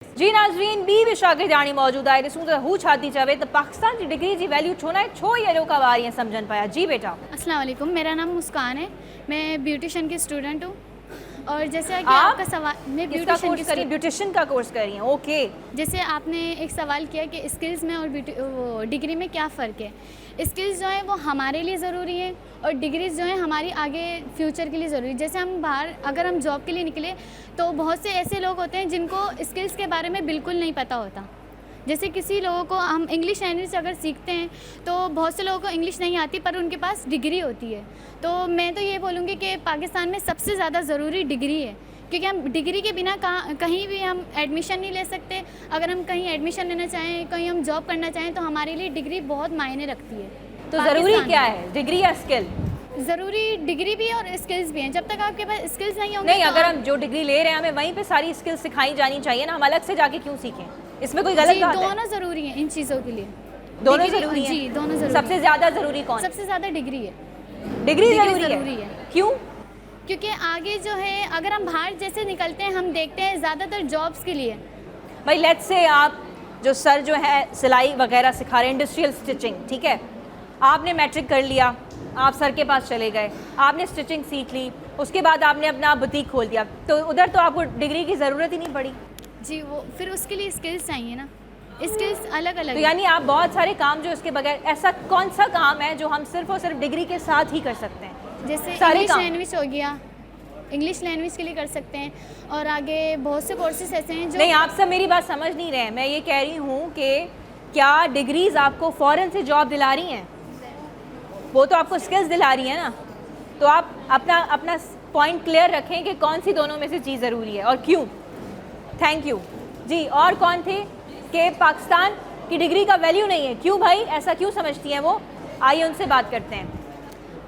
जी नाज़रीन, बी शागिर्दाणी मौजूद आहे। ॾिसूं त हू छा थी चवे त पाकिस्तान जी डिग्री जी वैल्यू छो न आहे, छो ये लोग ईअं सम्झनि पिया। जी बेटा। अस्सलाम वालेकुम, मेरा नाम मुस्कान है, मैं ब्यूटिशियन की स्टूडेंट हूँ। और जैसे कि आप आपका सवाल, मैं ब्यूटिशियन का कोर्स कर रही हैं। ओके, जैसे आपने एक सवाल किया कि स्किल्स में और डिग्री में क्या फ़र्क है। स्किल्स जो है वो हमारे लिए ज़रूरी है और डिग्रीज जो है हमारी आगे फ्यूचर के लिए ज़रूरी है। जैसे हम बाहर अगर हम जॉब के लिए निकले तो बहुत से ऐसे लोग होते हैं जिनको स्किल्स के बारे में बिल्कुल नहीं पता होता। जैसे किसी लोगों को, हम इंग्लिश लैंग्वेज अगर सीखते हैं तो बहुत से लोगों को इंग्लिश नहीं आती पर उनके पास डिग्री होती है। तो मैं तो ये बोलूँगी कि पाकिस्तान में सबसे ज़्यादा ज़रूरी डिग्री है, क्योंकि हम डिग्री के बिना कहीं भी हम एडमिशन नहीं ले सकते। अगर हम कहीं एडमिशन लेना चाहें, कहीं हम जॉब करना चाहें तो हमारे लिए डिग्री बहुत मायने रखती है। तो ज़रूरी क्या है, डिग्री या स्किल? ज़रूरी डिग्री भी और स्किल्स भी हैं। जब तक आपके पास स्किल्स नहीं होंगे नहीं, तो अगर हम जो डिग्री ले रहे हैं हमें वहीं पे सारी स्किल्स सिखाई जानी चाहिए ना, हम अलग से जाके क्यों सीखें? इसमें कोई गलत बात है? दोनों ज़रूरी हैं इन चीज़ों के लिए। दोनों ज़रूरी हैं? जी, दोनों ज़रूरी। सबसे ज़्यादा ज़रूरी कौन? सबसे ज़्यादा डिग्री है। डिग्री ज़रूरी है। क्यों? क्योंकि आगे जो है अगर हम बाहर जैसे निकलते हैं, हम देखते हैं ज़्यादातर जॉब्स के लिए। भाई लेट्स से आप जो सर जो है सिलाई वगैरह सिखा रहे हैं, इंडस्ट्रियल स्टिचिंग, ठीक है, आपने मैट्रिक कर लिया, आप सर के पास चले गए, आपने स्टिचिंग सीख ली, उसके बाद आपने अपना बुटीक खोल दिया, तो उधर तो आपको डिग्री की ज़रूरत ही नहीं पड़ी। जी, वो फिर उसके लिए स्किल्स चाहिए ना, स्किल्स अलग अलग। तो यानी आप बहुत सारे काम जो इसके बगैर, ऐसा कौन सा काम है जो हम सिर्फ और सिर्फ डिग्री के साथ ही कर सकते हैं? जैसे सारे इंग्लिश काम। लैंग्वेज हो गया, इंग्लिश लैंग्वेज के लिए कर सकते हैं। और आगे बहुत से कोर्सेज ऐसे हैं जो नहीं, आप सब मेरी बात समझ नहीं रहे हैं। मैं ये कह रही हूँ कि क्या डिग्रीज आपको फ़ौरन से जॉब दिला रही हैं? वो तो आपको स्किल्स दिला रही है ना। तो आप अपना पॉइंट क्लियर रखें कि कौन सी दोनों में से चीज़ ज़रूरी है और क्यों। थैंक यू जी। और कौन थे कि पाकिस्तान की डिग्री का वैल्यू नहीं है? क्यों भाई, ऐसा क्यों समझती हैं वो? आइए उनसे बात करते हैं।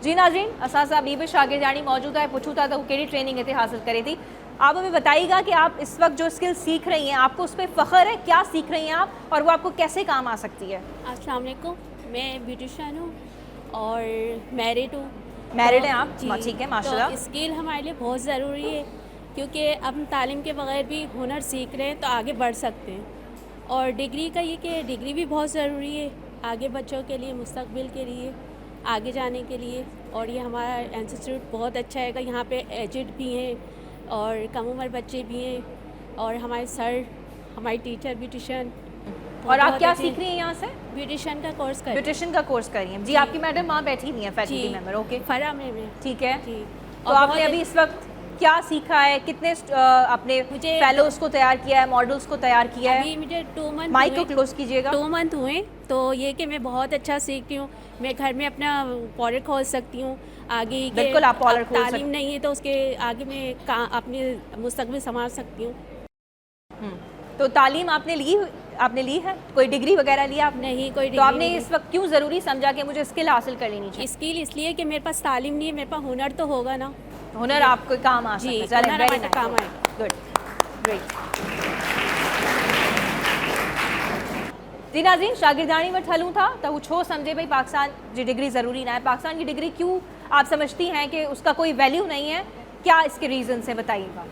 जी नाज़रीन, असासा बी शागिर्दाणी मौजूद है। पूछूँ था तो वो केड़ी ट्रेनिंग इतने हासिल करी थी। आप हमें बताइएगा कि आप इस वक्त जो स्किल सीख रही हैं, आपको उस पर फ़ख्र है? क्या सीख रही हैं आप और वो आपको कैसे काम आ सकती है? अस्सलाम वालेकुम, मैं ब्यूटिशियन हूँ और मैरिड हूँ। मैरिड हैं आप? जी, ठीक है, माशाल्लाह। तो स्किल हमारे लिए बहुत ज़रूरी है, क्योंकि अब हम तालीम के बगैर भी हुनर सीख रहे हैं तो आगे बढ़ सकते हैं। और डिग्री का ये कि डिग्री भी बहुत ज़रूरी है आगे बच्चों के लिए, मुस्तकबिल के लिए, आगे जाने के लिए। और ये हमारा इंस्टीट्यूट बहुत अच्छा है, यहाँ पे एजेड भी हैं और कम उम्र बच्चे भी हैं और हमारे सर, हमारी टीचर ब्यूटिशियन। और आप क्या सीख रही हैं यहाँ से? ब्यूटिशियन का कोर्स कर ब्यूटिशियन का कोर्स कर रही हैं जी। आपकी मैडम वहाँ बैठी हुई हैं, फैकल्टी मेंबर। ओके, फरा में ठीक है जी। तो आपने अभी इस वक्त क्या सीखा है? कितने अपने फेलोज को तैयार किया है, मॉडल्स को तैयार किया है? अभी मुझे 2 मंथ, माइक को क्लोज कीजिएगा। 2 मंथ हुए, तो ये कि मैं बहुत अच्छा सीखती हूँ। मैं घर में अपना पार्लर खोल सकती हूँ आगे के। बिल्कुल, आप पार्लर खोल तालीम नहीं है तो उसके आगे मैं अपने मुस्तकबिल संभाल सकती हूँ। तो तालीम आपने ली है? कोई डिग्री वगैरह लिया आपने? नहीं, कोई डिग्री तो आपने नहीं। इस वक्त क्यों ज़रूरी समझा कि मुझे स्किल हासिल कर लेनी चाहिए? स्किल इसलिए कि मेरे पास तालीम नहीं है, मेरे पास हुनर तो होगा ना। हुनर आपको काम आ जी, सकता है। हुनर हमारे काम आएगा। Good, great. जी नाज़रीन, शागिर्दाणी में ठलूं था तो वो छो समझे भाई पाकिस्तान जी डिग्री ज़रूरी ना है। पाकिस्तान की डिग्री क्यों आप समझती हैं कि उसका कोई वैल्यू नहीं है? क्या इसके रीज़न से बताइएगा।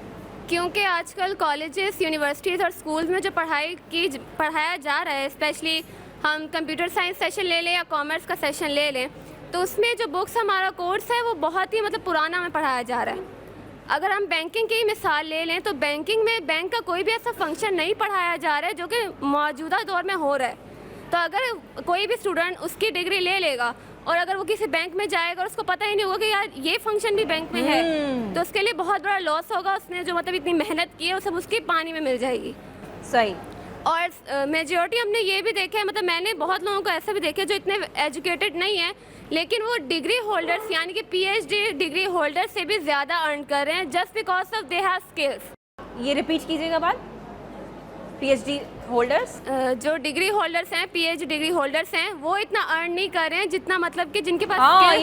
क्योंकि आजकल कॉलेजेस, यूनिवर्सिटीज़ और स्कूल्स में जो पढ़ाया जा रहा है, स्पेशली हम कंप्यूटर साइंस सेशन ले लें या कॉमर्स का सेशन ले लें, तो उसमें जो बुक्स हमारा कोर्स है वो बहुत ही पुराना में पढ़ाया जा रहा है। अगर हम बैंकिंग की मिसाल ले लें तो बैंकिंग में बैंक का कोई भी ऐसा फंक्शन नहीं पढ़ाया जा रहा है जो कि मौजूदा दौर में हो रहा है। तो अगर कोई भी स्टूडेंट उसकी डिग्री ले लेगा और अगर वो किसी बैंक में जाएगा और उसको पता ही नहीं होगा कि यार ये फंक्शन भी बैंक में है, तो उसके लिए बहुत बड़ा लॉस होगा। उसने जो इतनी मेहनत की है वो सब उसकी पानी में मिल जाएगी। सही। और मेजॉरिटी हमने ये भी देखा है, मैंने बहुत लोगों को ऐसे भी देखे जो इतने एजुकेटेड नहीं है लेकिन वो डिग्री होल्डर्स यानी कि पीएचडी डिग्री होल्डर्स से भी ज़्यादा अर्न कर रहे हैं just because of they have skills. ये रिपीट कीजिएगा बात। पीएचडी होल्डर्स, जो डिग्री होल्डर्स हैं, पीएचडी डिग्री होल्डर्स हैं, वो इतना अर्न नहीं कर रहे हैं जितना कि जिनके पास